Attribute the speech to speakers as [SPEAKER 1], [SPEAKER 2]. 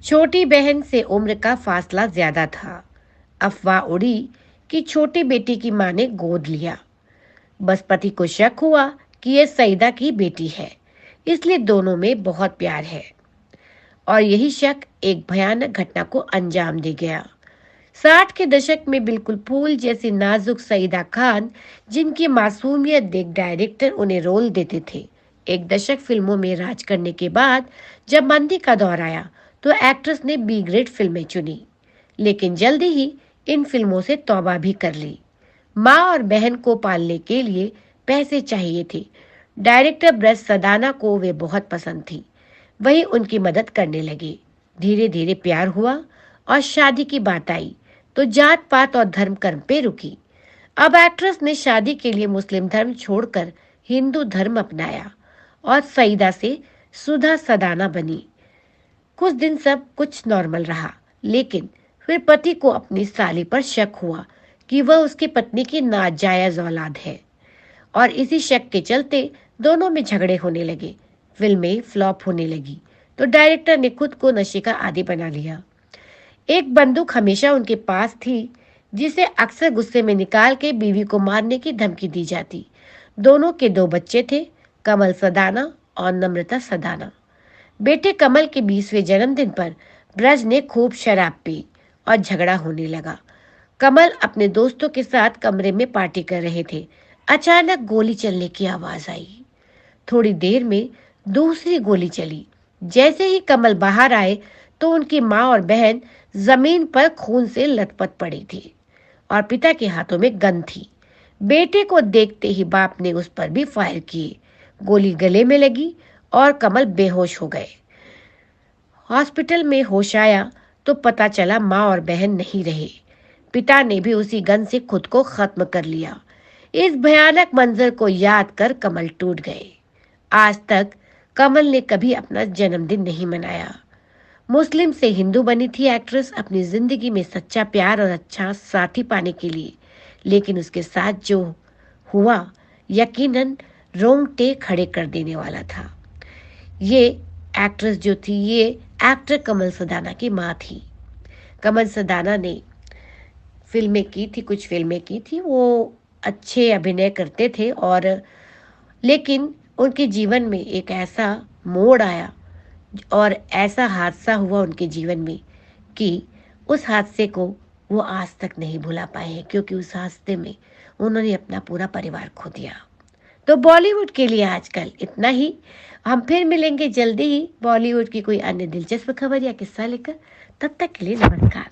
[SPEAKER 1] छोटी बहन से उम्र का फासला ज्यादा था। अफवाह उड़ी कि छोटी बेटी की मां ने गोद लिया। बस पति को शक हुआ कि यह सईदा की बेटी है, इसलिए दोनों में बहुत प्यार है। और यही शक एक भयानक घटना को अंजाम दे गया। 60 के दशक में बिल्कुल फूल जैसी नाजुक सईदा खान, जिनकी मासूमियत देख डायरेक्टर उन्हें रोल देते थे। एक दशक फिल्मों में राज करने के बाद जब मंदी का दौर आया तो एक्ट्रेस ने बी ग्रेड फिल्में चुनी, लेकिन जल्दी ही इन फिल्मों से तौबा भी कर ली। माँ और बहन को पालने के लिए पैसे चाहिए थे। डायरेक्टर ब्रज सदाना को वे बहुत पसंद थी, वही उनकी मदद करने लगे। धीरे धीरे प्यार हुआ और शादी की बात आई तो जात पात और धर्म कर्म पे रुकी। अब एक्ट्रेस ने शादी के लिए मुस्लिम धर्म छोड़कर हिंदू धर्म अपनाया और सईदा से सुधा सदाना बनी। कुछ दिन सब कुछ नॉर्मल रहा, लेकिन फिर पति को अपनी साली पर शक हुआ कि वह उसकी पत्नी की नाजायज औलाद है, और इसी शक के चलते दोनों में झगड़े होने लगे। फिल्में फ्लॉप होने लगी तो डायरेक्टर ने खुद को नशे का आदी बना लिया। एक बंदूक हमेशा उनके पास थी, जिसे अक्सर गुस्से में निकाल के बीवी को मारने की धमकी दी जाती। दोनों के दो बच्चे थे, कमल सदाना और नम्रता सदाना। बेटे कमल के 20वें जन्मदिन पर ब्रज ने खूब शराब पी और झगड़ा होने लगा। कमल अपने दोस्तों के साथ कमरे में पार्टी कर रहे थे। अचानक गोली चलने की आवाज आई। थोड़ी देर में दूसरी गोली चली। जैसे ही कमल बाहर आए तो उनकी माँ और बहन जमीन पर खून से लथपथ पड़ी थी और पिता के हाथों में गन थी। बेटे को देखते ही बाप ने उस पर भी फायर किए। गोली गले में लगी और कमल बेहोश हो गए। हॉस्पिटल में होश आया तो पता चला माँ और बहन नहीं रहे। पिता ने भी उसी गन से खुद को खत्म कर लिया। इस भयानक मंजर को याद कर कमल टूट गए। आज तक कमल ने कभी अपना जन्मदिन नहीं मनाया। मुस्लिम से हिंदू बनी थी एक्ट्रेस अपनी जिंदगी में सच्चा प्यार और अच्छा साथी पाने के लिए, लेकिन उसके साथ जो हुआ यकीनन रोंगटे खड़े कर देने वाला था। ये एक्ट्रेस जो थी, ये एक्टर कमल सदाना की माँ थी। कमल सदाना ने फिल्में की थी, कुछ फिल्में की थी, वो अच्छे अभिनय करते थे, और लेकिन उनके जीवन में एक ऐसा मोड़ आया और ऐसा हादसा हुआ उनके जीवन में कि उस हादसे को वो आज तक नहीं भुला पाए हैं, क्योंकि उस हादसे में उन्होंने अपना पूरा परिवार खो दिया। तो बॉलीवुड के लिए आजकल इतना ही। हम फिर मिलेंगे जल्दी ही बॉलीवुड की कोई अन्य दिलचस्प खबर या किस्सा लेकर। तब तक के लिए नमस्कार।